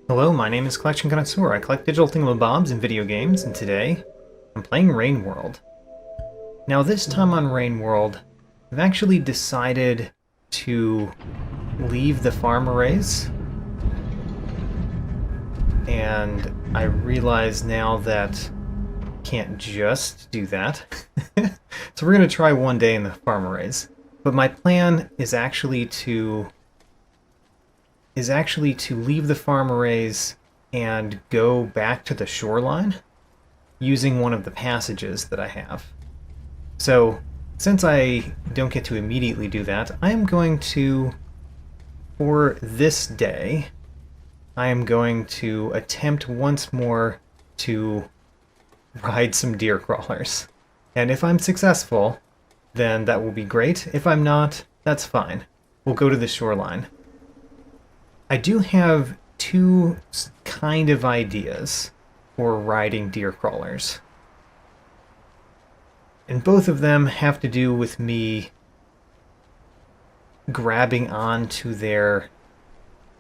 Hello, my name is Collection Connoisseur. I collect digital thingamabobs and video games, and today I'm playing Rain World. Now, this time on Rain World, I've actually decided to leave the farm arrays, and I realize now that I can't just do that. So we're going to try one day in the farm arrays. But my plan is actually to leave the farm arrays and go back to the shoreline using one of the passages that I have. So, since I don't get to immediately do that, I am going to, for this day, I am going to attempt once more to ride some deer crawlers. And if I'm successful, then that will be great. If I'm not, that's fine. We'll go to the shoreline. I do have two kind of ideas for riding deer crawlers. And both of them have to do with me grabbing onto their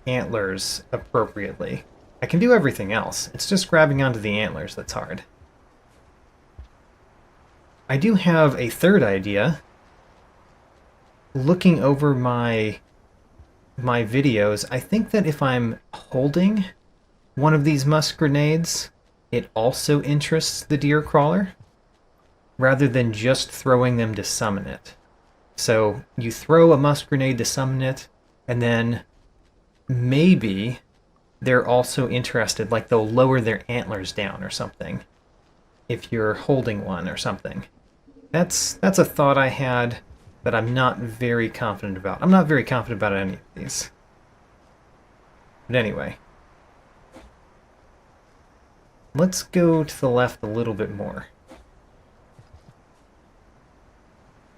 antlers appropriately. I can do everything else. It's just grabbing onto the antlers that's hard. I do have a third idea. Looking over my videos, I think that if I'm holding one of these musk grenades, it also interests the deer crawler, rather than just throwing them to summon it. So you throw a musk grenade to summon it, and then maybe they're also interested, like they'll lower their antlers down or something, if you're holding one or something. That's a thought I had that I'm not very confident about. I'm not very confident about any of these. But anyway. Let's go to the left a little bit more.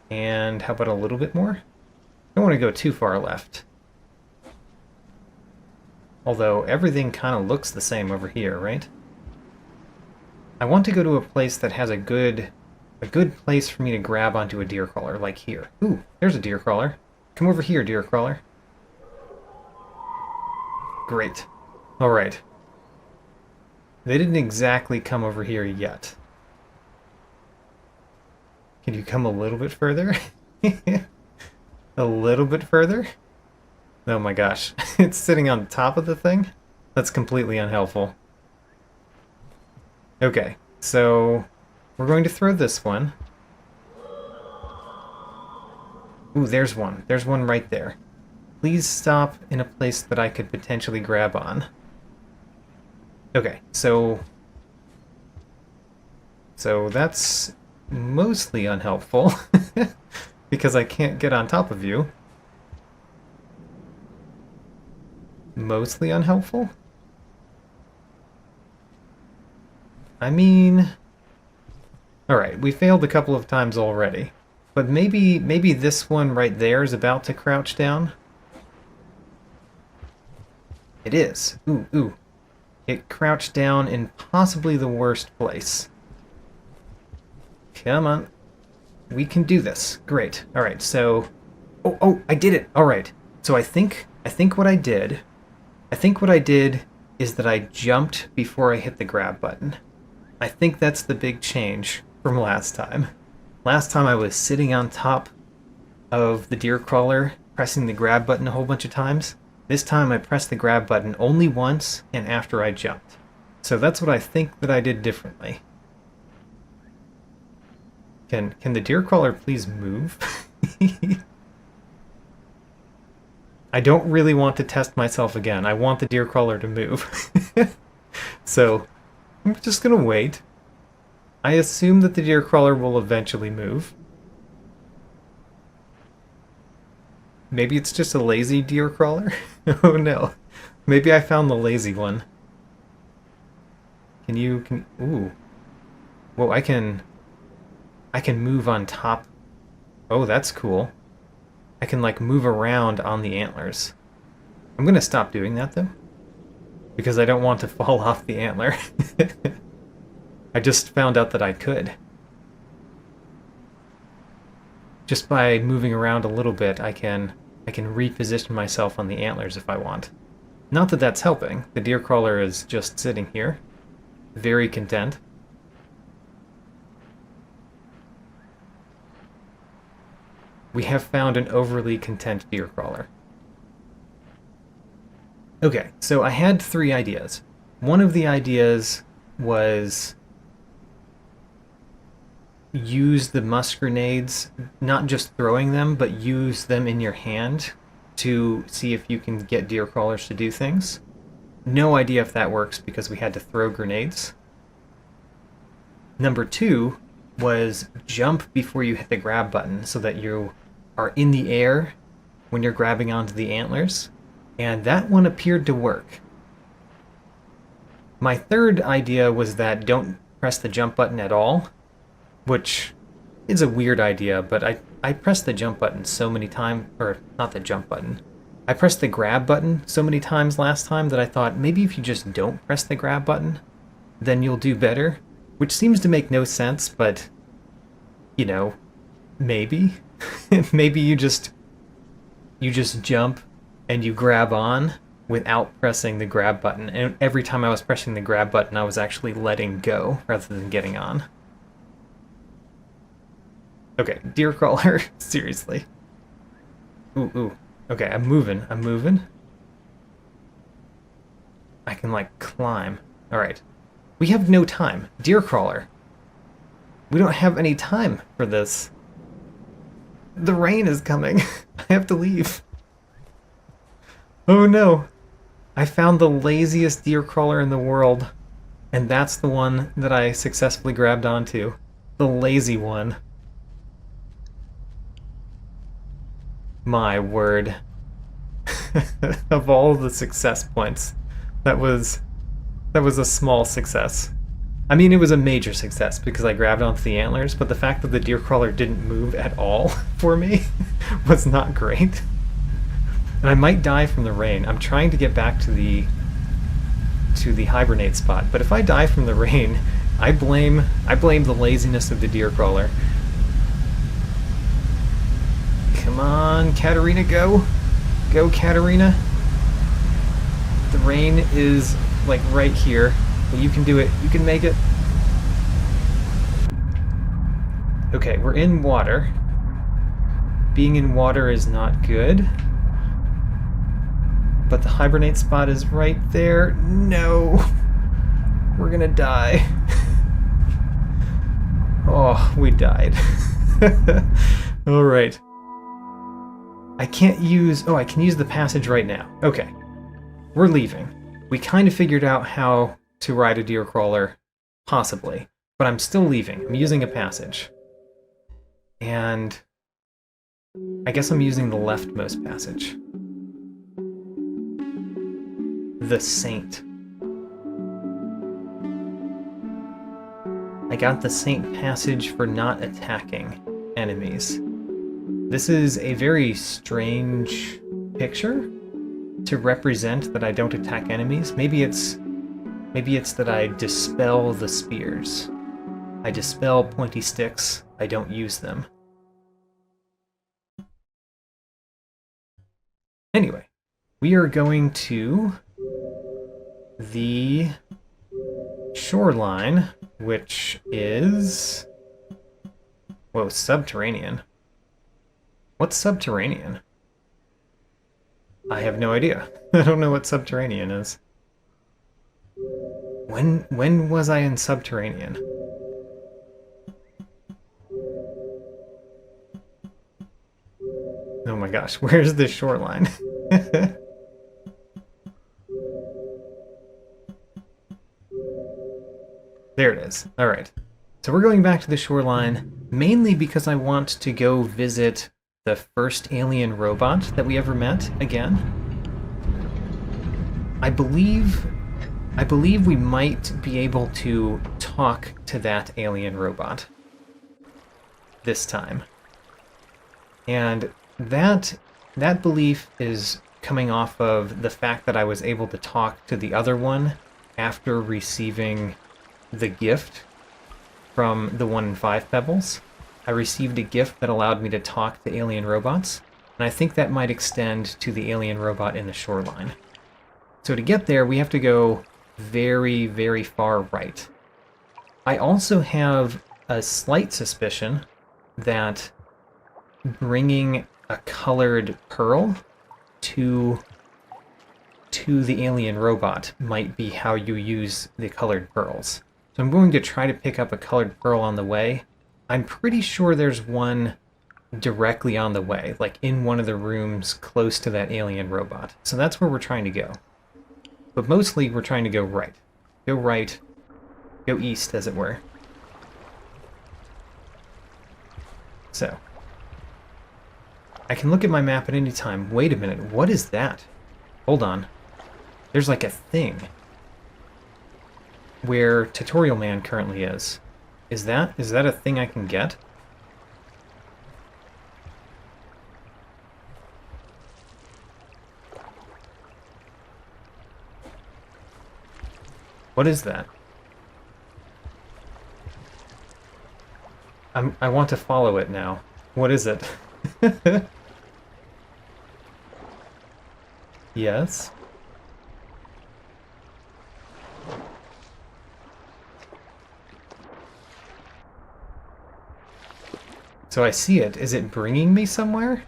And how about a little bit more? I don't want to go too far left. Although everything kind of looks the same over here, right? I want to go to a place that has a good place for me to grab onto a deer crawler, like here. Ooh, there's a deer crawler. Come over here, deer crawler. Great. Alright. They didn't exactly come over here yet. Can you come a little bit further? A little bit further? Oh my gosh. It's sitting on top of the thing? That's completely unhelpful. Okay, so we're going to throw this one. Ooh, there's one. There's one right there. Please stop in a place that I could potentially grab on. Okay, so that's mostly unhelpful because I can't get on top of you. Mostly unhelpful? I mean, alright, we failed a couple of times already. But maybe this one right there is about to crouch down? It is. Ooh, ooh. It crouched down in possibly the worst place. Come on. We can do this. Great. Alright, so... Oh, I did it! Alright. So I think what I did is that I jumped before I hit the grab button. I think that's the big change from last time. Last time I was sitting on top of the deer crawler, pressing the grab button a whole bunch of times. This time I pressed the grab button only once and after I jumped. So that's what I think that I did differently. Can the deer crawler please move? I don't really want to test myself again. I want the deer crawler to move. So I'm just gonna wait. I assume that the deer crawler will eventually move. Maybe it's just a lazy deer crawler? Oh no. Maybe I found the lazy one. Ooh. Whoa, I can move on top. Oh, that's cool. I can like move around on the antlers. I'm gonna stop doing that though, because I don't want to fall off the antler. I just found out that I could. Just by moving around a little bit, I can reposition myself on the antlers if I want. Not that that's helping. The deer crawler is just sitting here, very content. We have found an overly content deer crawler. Okay, so I had 3 ideas. One of the ideas was use the musk grenades, not just throwing them, but use them in your hand to see if you can get deer crawlers to do things. No idea if that works because we had to throw grenades. Number 2 was jump before you hit the grab button so that you are in the air when you're grabbing onto the antlers, and that one appeared to work. My third idea was that don't press the jump button at all, which is a weird idea, but I pressed the jump button so many times, or not the jump button. I pressed the grab button so many times last time that I thought maybe if you just don't press the grab button, then you'll do better, which seems to make no sense, but, you know, maybe. Maybe you just jump and you grab on without pressing the grab button, and every time I was pressing the grab button I was actually letting go rather than getting on. Okay, deer crawler, seriously. Ooh. Okay, I'm moving. I can, like, climb. Alright. We have no time. Deer crawler. We don't have any time for this. The rain is coming. I have to leave. Oh no. I found the laziest deer crawler in the world. And that's the one that I successfully grabbed onto. The lazy one. My word. Of all the success points, that was a small success. I mean, it was a major success because I grabbed onto the antlers, but the fact that the deer crawler didn't move at all for me was not great. And I might die from the rain. I'm trying to get back to the hibernate spot, but if I die from the rain, I blame the laziness of the deer crawler. Come on, Katarina, go! Go, Katarina! The rain is, like, right here. But you can do it. You can make it. Okay, we're in water. Being in water is not good. But the hibernate spot is right there. No! We're gonna die. Oh, we died. Alright. I can't use... Oh, I can use the passage right now. Okay. We're leaving. We kind of figured out how to ride a deer crawler, possibly. But I'm still leaving. I'm using a passage. And... I guess I'm using the leftmost passage. The Saint. I got the Saint passage for not attacking enemies. This is a very strange picture to represent that I don't attack enemies. Maybe it's that I dispel the spears. I dispel pointy sticks. I don't use them. Anyway, we are going to the shoreline, which is... Whoa, subterranean. What's subterranean? I have no idea. I don't know what subterranean is. When was I in subterranean? Oh my gosh, where's the shoreline? There it is. Alright. So we're going back to the shoreline, mainly because I want to go visit the first alien robot that we ever met again. I believe we might be able to talk to that alien robot this time. And that belief is coming off of the fact that I was able to talk to the other one after receiving the gift from the 1 in 5 pebbles. I received a gift that allowed me to talk to alien robots, and I think that might extend to the alien robot in the shoreline. So to get there, we have to go very, very far right. I also have a slight suspicion that bringing a colored pearl to the alien robot might be how you use the colored pearls. So I'm going to try to pick up a colored pearl on the way. I'm pretty sure there's one directly on the way, like in one of the rooms close to that alien robot. So that's where we're trying to go. But mostly we're trying to go right. Go right, go east, as it were. So, I can look at my map at any time. Wait a minute, what is that? Hold on. There's like a thing where Tutorial Man currently is. Is that a thing I can get? What is that? I want to follow it now. What is it? Yes. So I see it. Is it bringing me somewhere?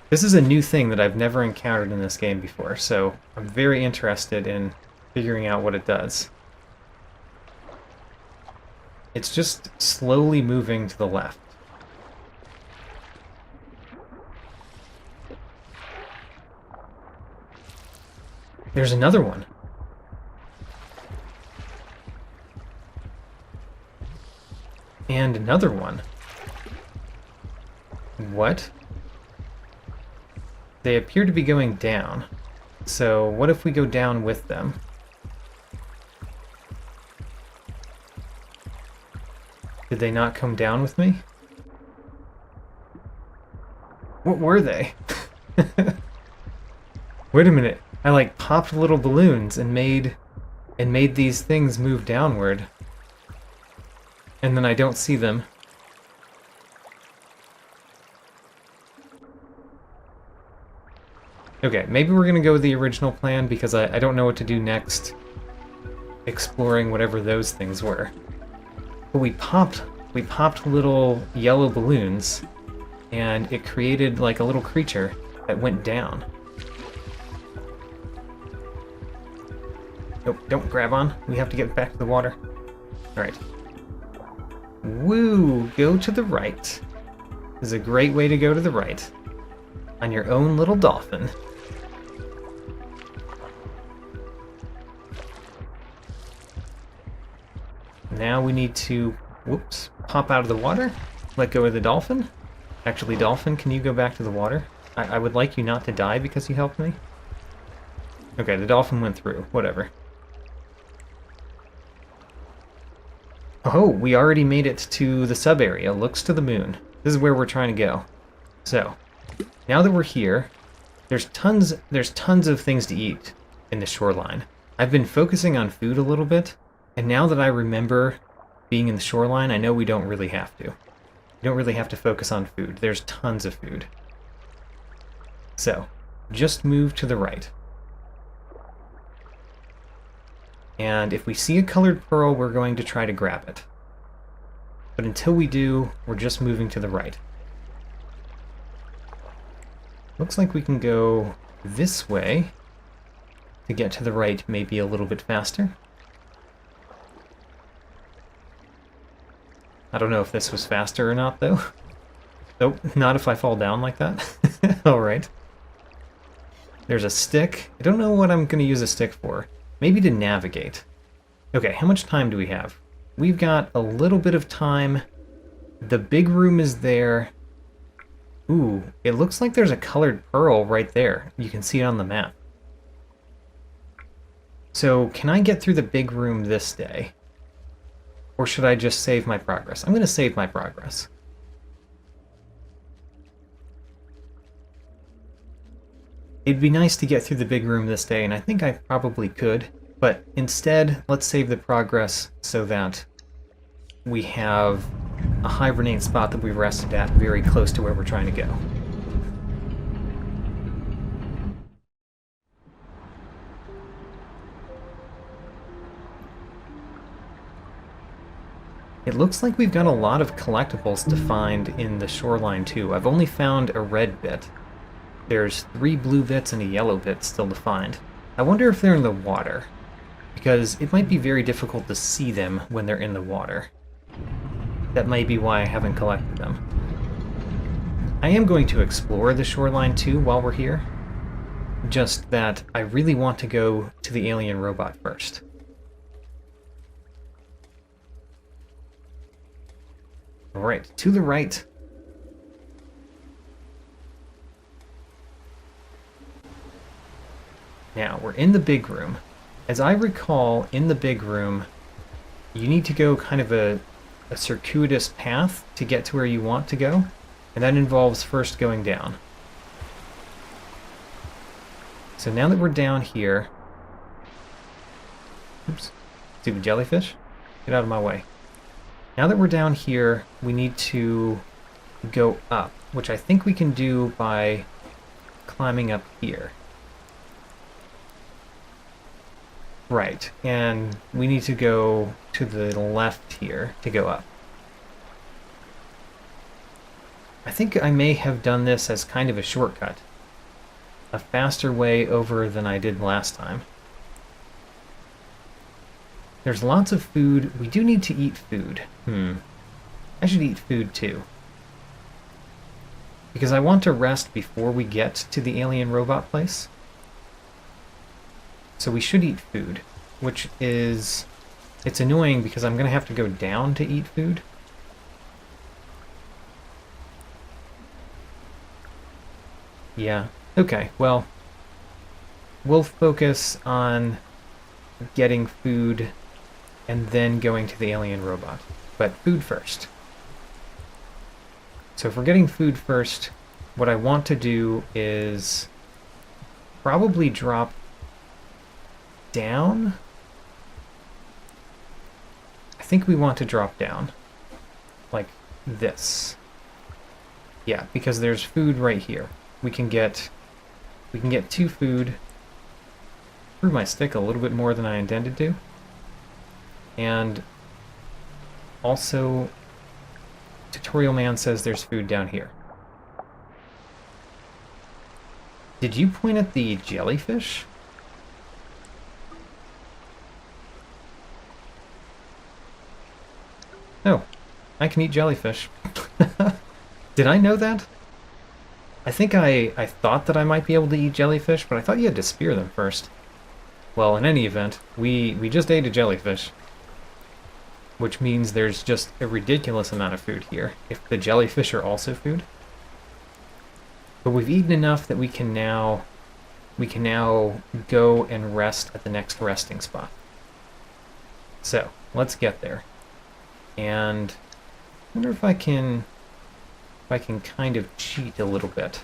This is a new thing that I've never encountered in this game before, so I'm very interested in figuring out what it does. It's just slowly moving to the left. There's another one. And another one. What? They appear to be going down. So what if we go down with them? Did they not come down with me? What were they? Wait a minute. I like popped little balloons and made these things move downward. And then I don't see them. Okay, maybe we're gonna go with the original plan because I don't know what to do next exploring whatever those things were. But we popped little yellow balloons and it created like a little creature that went down. Nope, don't grab on. We have to get back to the water. Alright. Woo! Go to the right. This is a great way to go to the right. On your own little dolphin. Now we need to, whoops, pop out of the water, let go of the dolphin. Actually, dolphin, can you go back to the water? I would like you not to die because you helped me. Okay, the dolphin went through, whatever. Oh, we already made it to the sub-area, looks to the moon. This is where we're trying to go. So, now that we're here, there's tons of things to eat in the shoreline. I've been focusing on food a little bit, and now that I remember being in the shoreline, I know we don't really have to. We don't really have to focus on food. There's tons of food. So, just move to the right. And if we see a colored pearl, we're going to try to grab it. But until we do, we're just moving to the right. Looks like we can go this way to get to the right maybe a little bit faster. I don't know if this was faster or not, though. Nope, not if I fall down like that. Alright. There's a stick. I don't know what I'm going to use a stick for. Maybe to navigate. Okay, how much time do we have? We've got a little bit of time. The big room is there. Ooh, it looks like there's a colored pearl right there. You can see it on the map. So, can I get through the big room this day? Or should I just save my progress? I'm going to save my progress. It'd be nice to get through the big room this day, and I think I probably could, but instead, let's save the progress so that we have a hibernate spot that we've rested at very close to where we're trying to go. It looks like we've got a lot of collectibles to find in the shoreline too. I've only found a red bit. There's 3 blue bits and a yellow bit still to find. I wonder if they're in the water, because it might be very difficult to see them when they're in the water. That might be why I haven't collected them. I am going to explore the shoreline too while we're here, just that I really want to go to the alien robot first. Alright, to the right. Now, we're in the big room. As I recall, in the big room, you need to go kind of a circuitous path to get to where you want to go, and that involves first going down. So now that we're down here... Oops. Stupid jellyfish. Get out of my way. Now that we're down here, we need to go up, which I think we can do by climbing up here. Right, and we need to go to the left here to go up. I think I may have done this as kind of a shortcut. A faster way over than I did last time. There's lots of food. We do need to eat food. I should eat food too. Because I want to rest before we get to the alien robot place. So we should eat food, which is... It's annoying because I'm going to have to go down to eat food. Yeah, okay, well, we'll focus on getting food and then going to the alien robot. But food first. So if we're getting food first, what I want to do is probably drop down. I think we want to drop down like this. Yeah, because there's food right here. We can get 2 food. Threw my stick a little bit more than I intended to. And also Tutorial Man says there's food down here. Did you point at the jellyfish? Oh, I can eat jellyfish. Did I know that? I think I thought that I might be able to eat jellyfish, but I thought you had to spear them first. Well, in any event, we just ate a jellyfish. Which means there's just a ridiculous amount of food here, if the jellyfish are also food. But we've eaten enough that we can now go and rest at the next resting spot. So, let's get there. And I wonder if I can kind of cheat a little bit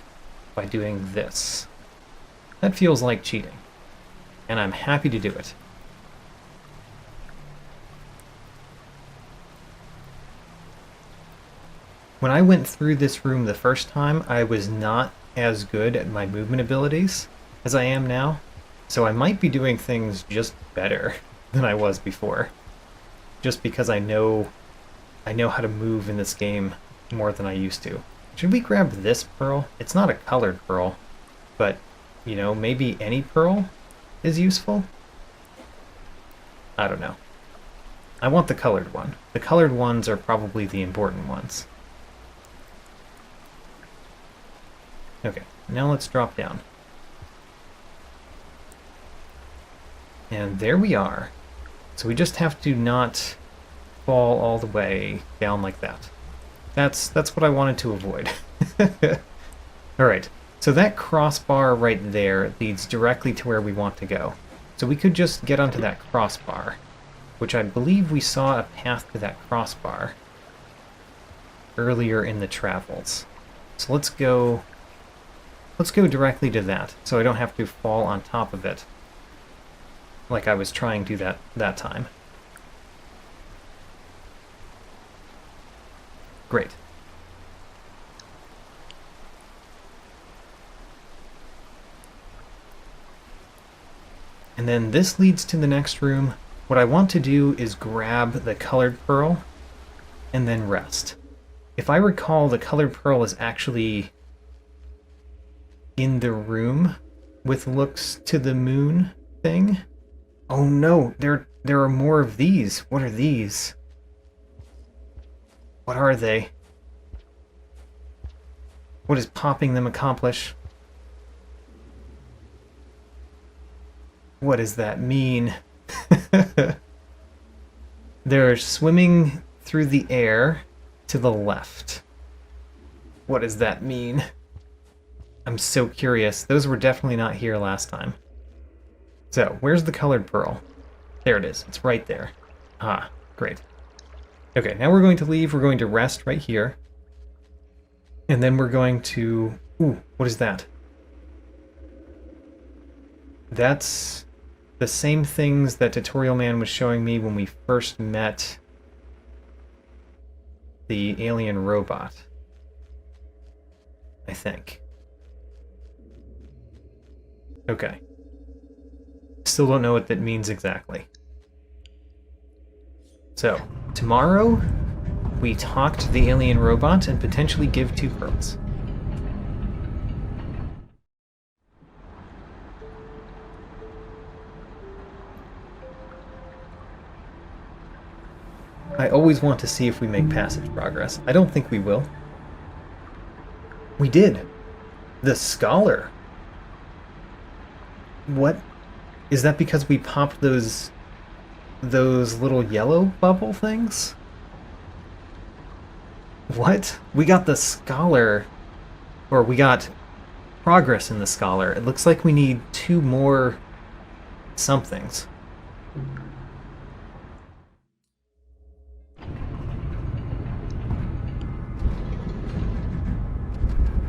by doing this. That feels like cheating, and I'm happy to do it. When I went through this room the first time, I was not as good at my movement abilities as I am now, so I might be doing things just better than I was before, just because I know how to move in this game more than I used to. Should we grab this pearl? It's not a colored pearl, but, you know, maybe any pearl is useful? I don't know. I want the colored one. The colored ones are probably the important ones. Okay, now let's drop down. And there we are. So we just have to not fall all the way down like that. That's what I wanted to avoid. Alright, so that crossbar right there leads directly to where we want to go. So we could just get onto that crossbar, which I believe we saw a path to that crossbar earlier in the travels. So let's go directly to that, so I don't have to fall on top of it like I was trying to that time. Great. And then this leads to the next room. What I want to do is grab the colored pearl and then rest. If I recall, the colored pearl is actually in the room with looks to the moon thing. Oh no, there are more of these. What are these? What are they? What does popping them accomplish? What does that mean? They're swimming through the air to the left. What does that mean? I'm so curious. Those were definitely not here last time. So, where's the colored pearl? There it is. It's right there. Ah, great. Okay, now we're going to leave. We're going to rest right here. And then we're going to... Ooh, what is that? That's the same things that Tutorial Man was showing me when we first met the alien robot. I think. Okay. Still don't know what that means exactly. So, tomorrow, we talk to the alien robot and potentially give 2 pearls. I always want to see if we make passage progress. I don't think we will. We did! The Scholar! What? Is that because we popped those little yellow bubble things? What? We got the Scholar, or we got progress in the Scholar. It looks like we need 2 more somethings.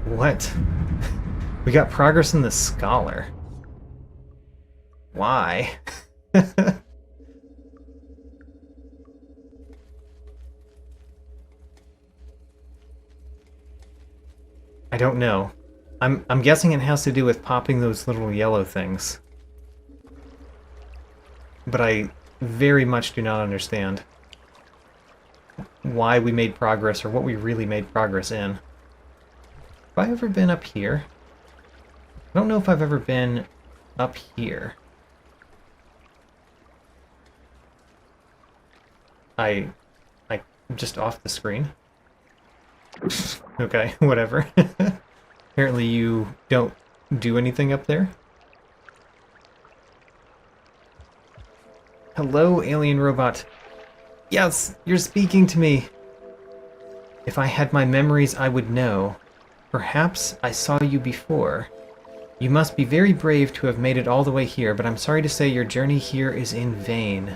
What? We got progress in the Scholar. Why? I don't know. I'm guessing it has to do with popping those little yellow things. But I very much do not understand why we made progress or what we really made progress in. Have I ever been up here? I don't know if I've ever been up here. I'm just off the screen. Okay, whatever. Apparently you don't do anything up there. Hello, alien robot. Yes, you're speaking to me. If I had my memories, I would know. Perhaps I saw you before. You must be very brave to have made it all the way here, but I'm sorry to say your journey here is in vain.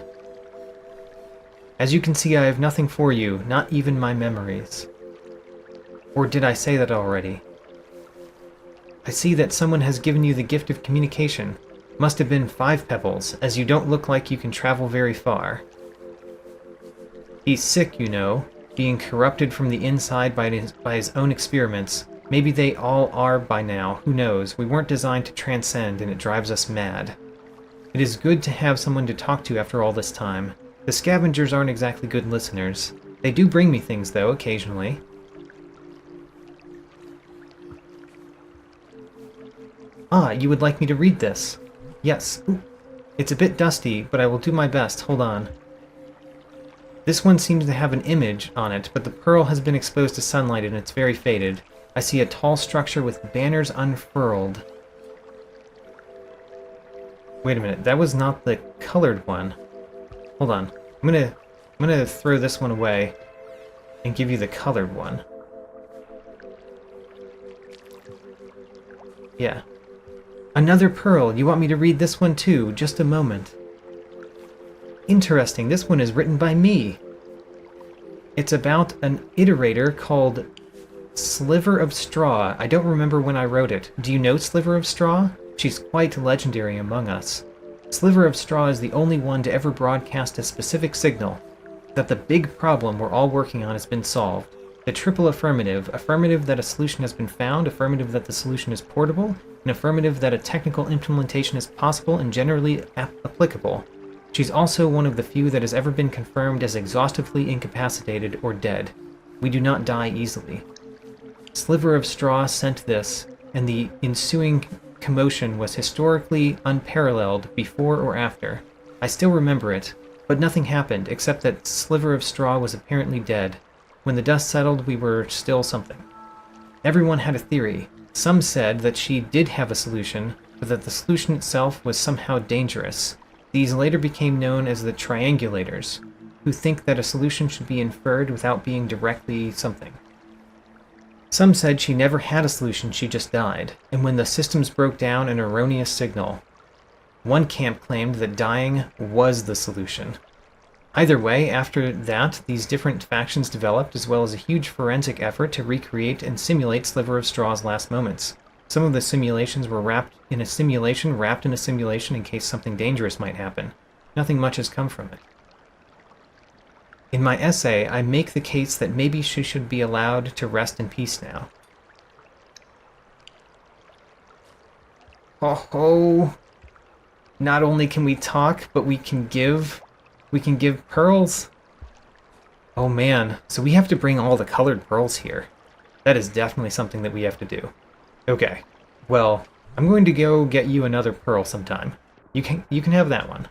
As you can see, I have nothing for you, not even my memories. Or did I say that already? I see that someone has given you the gift of communication. Must have been 5 pebbles, as you don't look like you can travel very far. He's sick, you know, being corrupted from the inside by his own experiments. Maybe they all are by now, who knows? We weren't designed to transcend, and it drives us mad. It is good to have someone to talk to after all this time. The scavengers aren't exactly good listeners. They do bring me things, though, occasionally. Ah, you would like me to read this? Yes. Ooh. It's a bit dusty, but I will do my best. Hold on. This one seems to have an image on it, but the pearl has been exposed to sunlight and it's very faded. I see a tall structure with banners unfurled. Wait a minute, that was not the colored one. Hold on. I'm gonna throw this one away and give you the colored one. Yeah. Another pearl. You want me to read this one too? Just a moment. Interesting. This one is written by me. It's about an iterator called Sliver of Straw. I don't remember when I wrote it. Do you know Sliver of Straw? She's quite legendary among us. Sliver of Straw is the only one to ever broadcast a specific signal that the big problem we're all working on has been solved. The triple affirmative. Affirmative that a solution has been found, affirmative that the solution is portable, and affirmative that a technical implementation is possible and generally applicable. She's also one of the few that has ever been confirmed as exhaustively incapacitated or dead. We do not die easily. Sliver of Straw sent this, and the ensuing commotion was historically unparalleled before or after. I still remember it, but nothing happened except that Sliver of Straw was apparently dead. When the dust settled, we were still something. Everyone had a theory. Some said that she did have a solution, but that the solution itself was somehow dangerous. These later became known as the triangulators, who think that a solution should be inferred without being directly something. Some said she never had a solution, she just died, and when the systems broke down, an erroneous signal. One camp claimed that dying was the solution. Either way, after that, these different factions developed, as well as a huge forensic effort to recreate and simulate Sliver of Straw's last moments. Some of the simulations were wrapped in a simulation in case something dangerous might happen. Nothing much has come from it. In my essay, I make the case that maybe she should be allowed to rest in peace now. Oh, not only can we talk, but we can give pearls. Oh man, so we have to bring all the colored pearls here. That is definitely something that we have to do. Okay, well, I'm going to go get you another pearl sometime. You can have that one.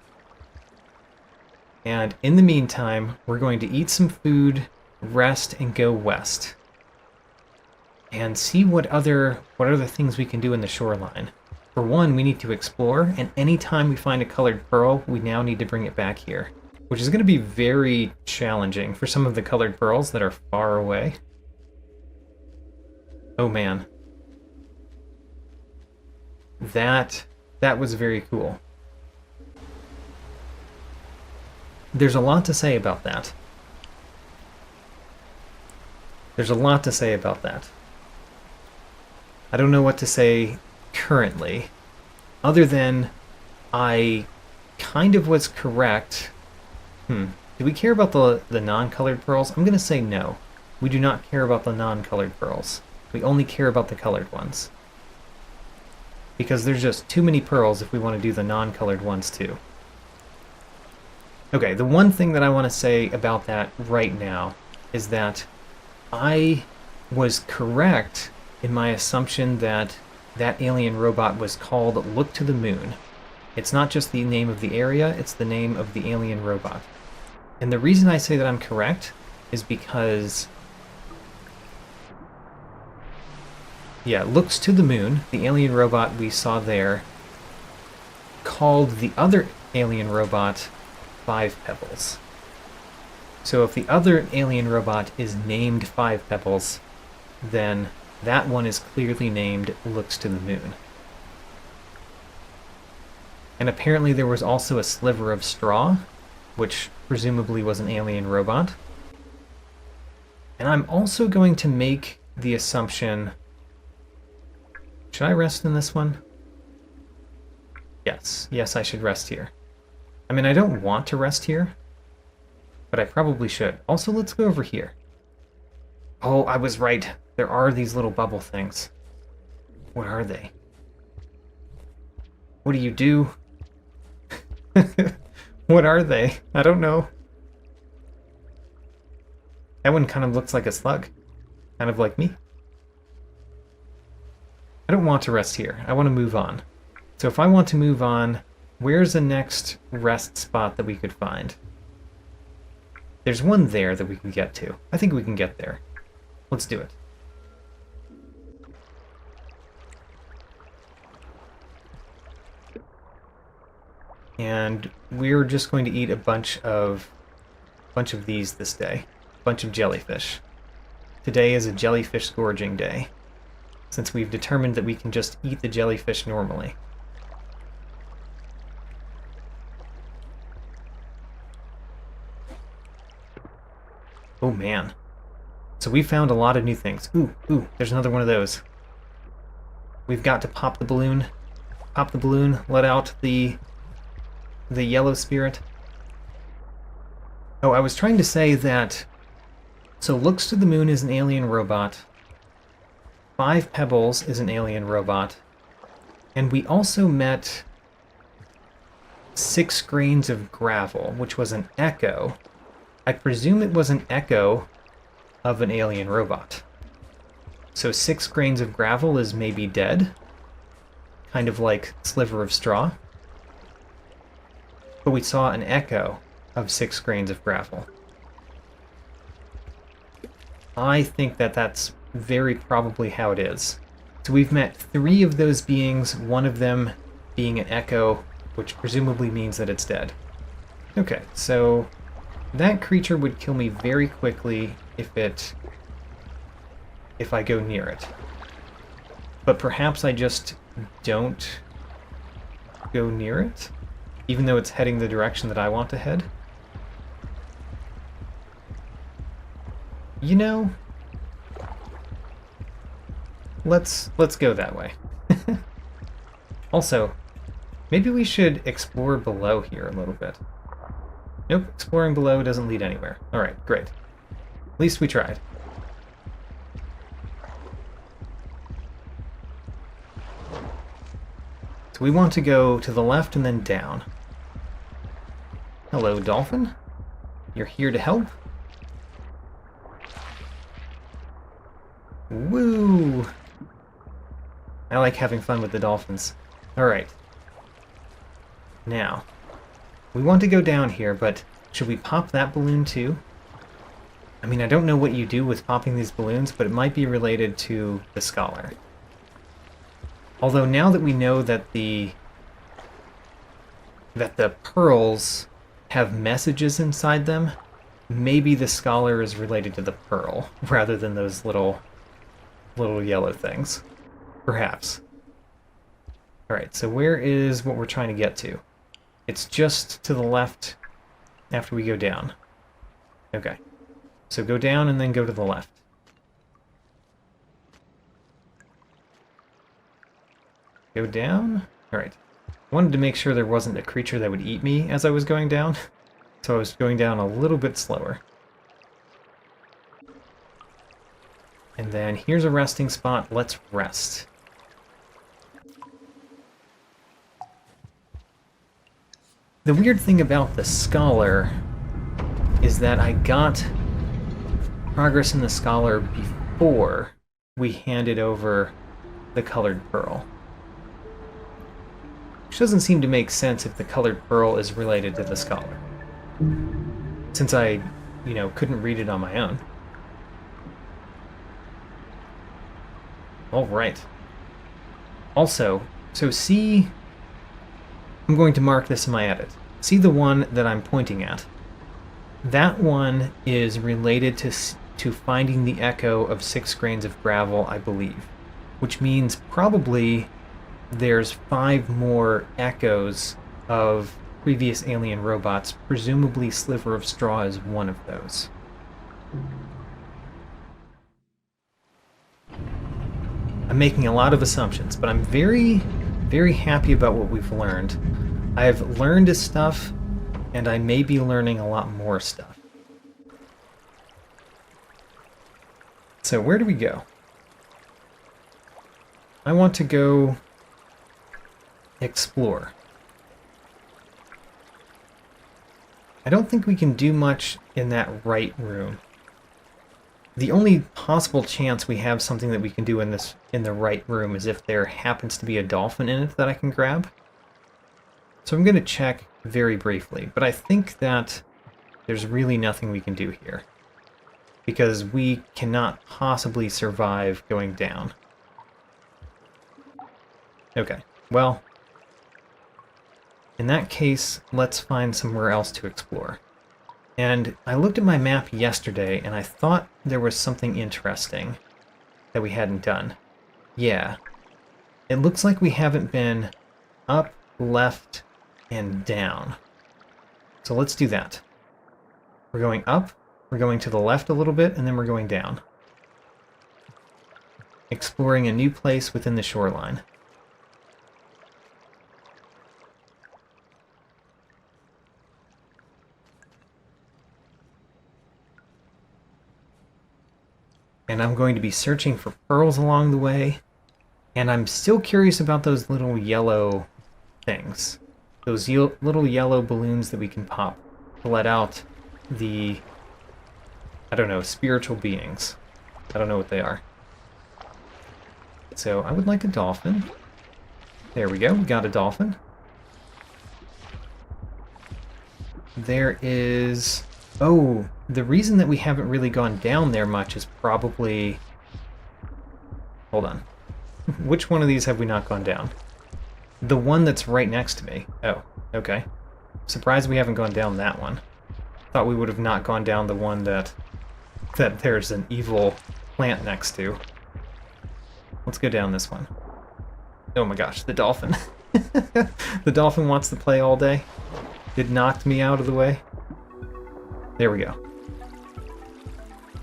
And in the meantime, we're going to eat some food, rest, and go west. And see what other things we can do in the shoreline. For one, we need to explore, and anytime we find a colored pearl, we now need to bring it back here. Which is going to be very challenging for some of the colored pearls that are far away. Oh man. That was very cool. There's a lot to say about that. I don't know what to say currently, other than I kind of was correct. Do we care about the non-colored pearls? I'm going to say no. We do not care about the non-colored pearls. We only care about the colored ones. Because there's just too many pearls if we want to do the non-colored ones too. Okay, the one thing that I want to say about that right now is that I was correct in my assumption that that alien robot was called Look to the Moon. It's not just the name of the area, it's the name of the alien robot. And the reason I say that I'm correct is because, yeah, Looks to the Moon, the alien robot we saw there, called the other alien robot Five Pebbles. So if the other alien robot is named Five Pebbles, then that one is clearly named Looks to the Moon. And apparently there was also a Sliver of Straw, which presumably was an alien robot. And I'm also going to make the assumption... Should I rest in this one? Yes, I should rest here. I mean, I don't want to rest here, but I probably should. Also, let's go over here. Oh, I was right. There are these little bubble things. What are they? What do you do? What are they? I don't know. That one kind of looks like a slug. Kind of like me. I don't want to rest here. I want to move on. So if I want to move on, where's the next rest spot that we could find? There's one there that we can get to. I think we can get there. Let's do it. And we're just going to eat a bunch of these this day. A bunch of jellyfish. Today is a jellyfish gorging day, since we've determined that we can just eat the jellyfish normally. Oh man. So we found a lot of new things. Ooh, there's another one of those. We've got to pop the balloon. Pop the balloon, let out the yellow spirit. Oh, I was trying to say that... So Looks to the Moon is an alien robot. Five Pebbles is an alien robot. And we also met 6 grains of gravel, which was an echo. I presume it was an echo of an alien robot. So 6 grains of gravel is maybe dead, kind of like sliver of straw. But we saw an echo of 6 grains of gravel. I think that that's very probably how it is. So we've met 3 of those beings, one of them being an echo, which presumably means that it's dead. Okay, so that creature would kill me very quickly if I go near it. But perhaps I just don't go near it, even though it's heading the direction that I want to head. You know, let's go that way. Also, maybe we should explore below here a little bit. Nope, exploring below doesn't lead anywhere. Alright, great. At least we tried. So we want to go to the left and then down. Hello, dolphin. You're here to help? Woo! I like having fun with the dolphins. Alright. Now, we want to go down here, but should we pop that balloon too? I mean, I don't know what you do with popping these balloons, but it might be related to the scholar. Although now that we know that the pearls have messages inside them, maybe the scholar is related to the pearl, rather than those little yellow things. Perhaps. Alright, so where is what we're trying to get to? It's just to the left after we go down. Okay. So go down and then go to the left. Go down? Alright. I wanted to make sure there wasn't a creature that would eat me as I was going down, so I was going down a little bit slower. And then here's a resting spot. Let's rest. The weird thing about the scholar is that I got progress in the scholar before we handed over the colored pearl. Which doesn't seem to make sense if the colored pearl is related to the scholar. Since I, couldn't read it on my own. Alright. Also, so see... I'm going to mark this in my edit. See the one that I'm pointing at? That one is related to finding the echo of 6 grains of gravel, I believe. Which means probably there's 5 more echoes of previous alien robots. Presumably Sliver of Straw is one of those. I'm making a lot of assumptions, but I'm very, very happy about what we've learned. I've learned stuff, and I may be learning a lot more stuff. So where do we go? I want to go explore. I don't think we can do much in that right room. The only possible chance we have something that we can do in the right room is if there happens to be a dolphin in it that I can grab. So I'm going to check very briefly, but I think that there's really nothing we can do here, because we cannot possibly survive going down. Okay, well, in that case, let's find somewhere else to explore. And I looked at my map yesterday, and I thought there was something interesting that we hadn't done. Yeah. It looks like we haven't been up, left, and down. So let's do that. We're going up, we're going to the left a little bit, and then we're going down. Exploring a new place within the shoreline. And I'm going to be searching for pearls along the way. And I'm still curious about those little yellow things. those little yellow balloons that we can pop to let out the, I don't know, spiritual beings. I don't know what they are. So I would like a dolphin. There we go, we got a dolphin. There is... Oh, the reason that we haven't really gone down there much is probably... Hold on. Which one of these have we not gone down? The one that's right next to me. Oh, okay. Surprised we haven't gone down that one. Thought we would have not gone down the one that there's an evil plant next to. Let's go down this one. Oh my gosh, the dolphin. The dolphin wants to play all day. It knocked me out of the way. There we go.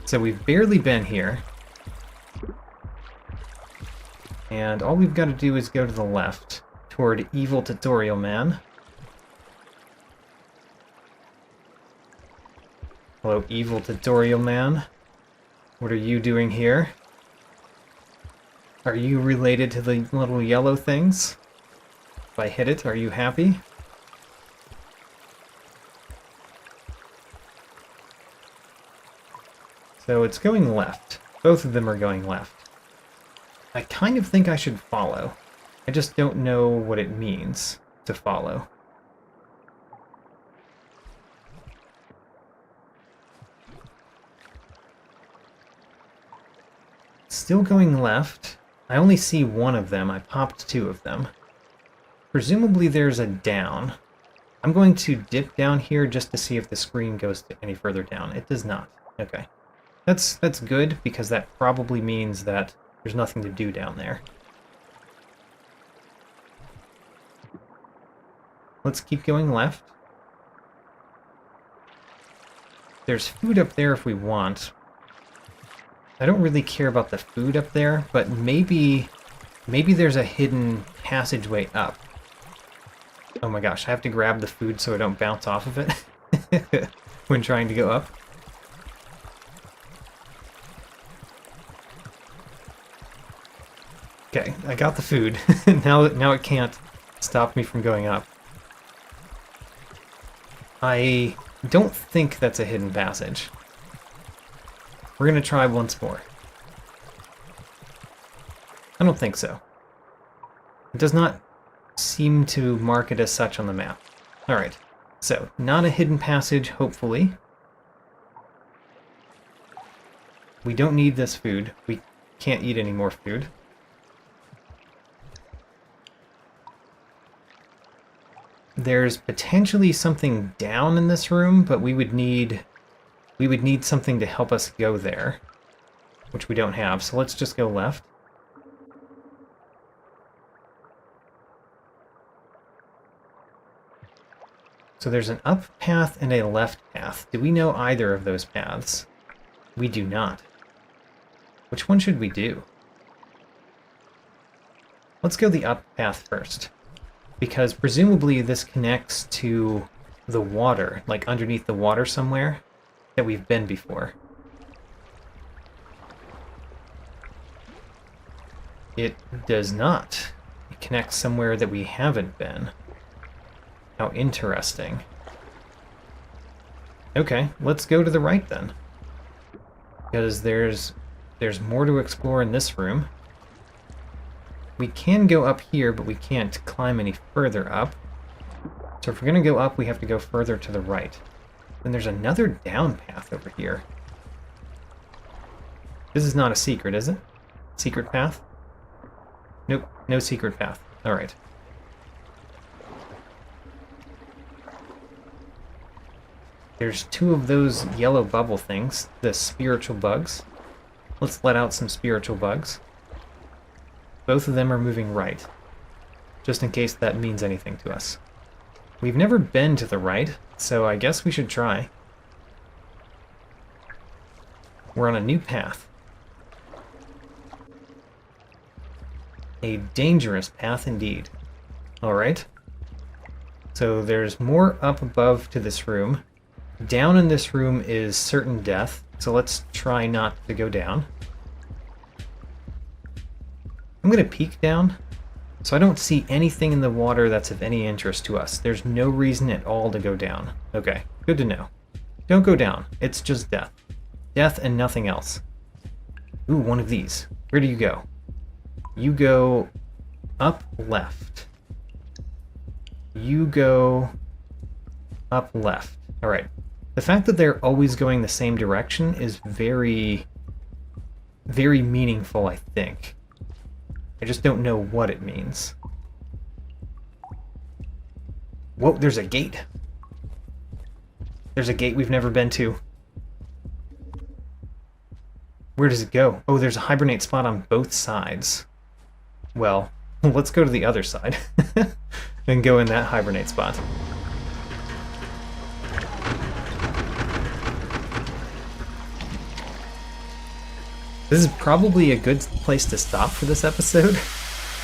So we've barely been here. And all we've got to do is go to the left, toward Evil Tutorial Man. Hello, Evil Tutorial Man. What are you doing here? Are you related to the little yellow things? If I hit it, are you happy? So it's going left. Both of them are going left. I kind of think I should follow. I just don't know what it means to follow. Still going left. I only see one of them. I popped two of them. Presumably there's a down. I'm going to dip down here just to see if the screen goes any further down. It does not. Okay. That's good, because that probably means that there's nothing to do down there. Let's keep going left. There's food up there if we want. I don't really care about the food up there, but maybe there's a hidden passageway up. Oh my gosh, I have to grab the food so I don't bounce off of it when trying to go up. Okay, I got the food. Now it can't stop me from going up. I don't think that's a hidden passage. We're gonna try once more. I don't think so. It does not seem to mark it as such on the map. Alright, so not a hidden passage, hopefully. We don't need this food. We can't eat any more food. There's potentially something down in this room, but we would need something to help us go there, which we don't have, so let's just go left. So there's an up path and a left path. Do we know either of those paths? We do not. Which one should we do? Let's go the up path first, because presumably this connects to the water, like underneath the water somewhere that we've been before. It does not. It connects somewhere that we haven't been. How interesting. Okay, let's go to the right then. Because there's more to explore in this room. We can go up here, but we can't climb any further up. So if we're going to go up, we have to go further to the right. Then there's another down path over here. This is not a secret, is it? Secret path? Nope, no secret path. Alright. There's two of those yellow bubble things, the spiritual bugs. Let's let out some spiritual bugs. Both of them are moving right, just in case that means anything to us. We've never been to the right, so I guess we should try. We're on a new path. A dangerous path indeed. Alright. So there's more up above to this room. Down in this room is certain death, so let's try not to go down. I'm going to peek down So I don't see anything in the water that's of any interest to us. There's no reason at all to go down. Okay, good to know. Don't go down. It's just death. Death and nothing else. Ooh, one of these. Where do you go? You go up left. You go up left. Alright. The fact that they're always going the same direction is very, very meaningful, I think. I just don't know what it means. Whoa, there's a gate. There's a gate we've never been to. Where does it go? Oh, there's a hibernate spot on both sides. Well, let's go to the other side and go in that hibernate spot. This is probably a good place to stop for this episode.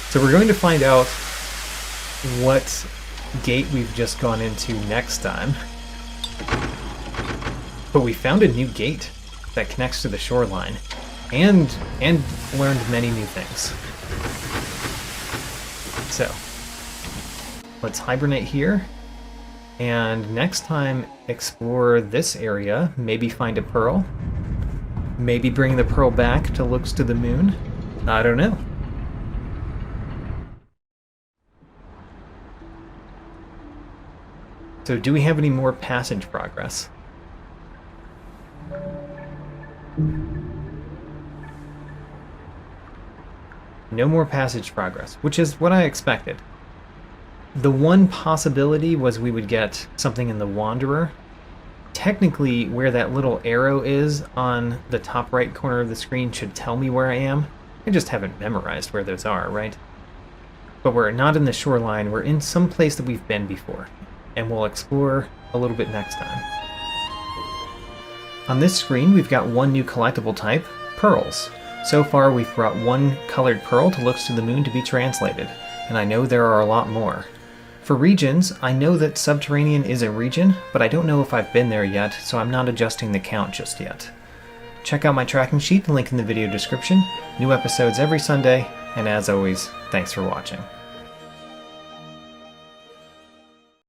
So we're going to find out what gate we've just gone into next time. But we found a new gate that connects to the shoreline and learned many new things. So let's hibernate here, and next time explore this area, maybe find a pearl. Maybe bring the pearl back to Looks to the Moon. I don't know. So do we have any more passage progress? No more passage progress, which is what I expected. The one possibility was we would get something in the Wanderer. Technically, where that little arrow is on the top right corner of the screen should tell me where I am. I just haven't memorized where those are, right? But we're not in the shoreline, we're in some place that we've been before, and we'll explore a little bit next time. On this screen, we've got one new collectible type, pearls. So far, we've brought one colored pearl to Looks to the Moon to be translated, and I know there are a lot more. For regions, I know that Subterranean is a region, but I don't know if I've been there yet, so I'm not adjusting the count just yet. Check out my tracking sheet, link in the video description. New episodes every Sunday, and as always, thanks for watching.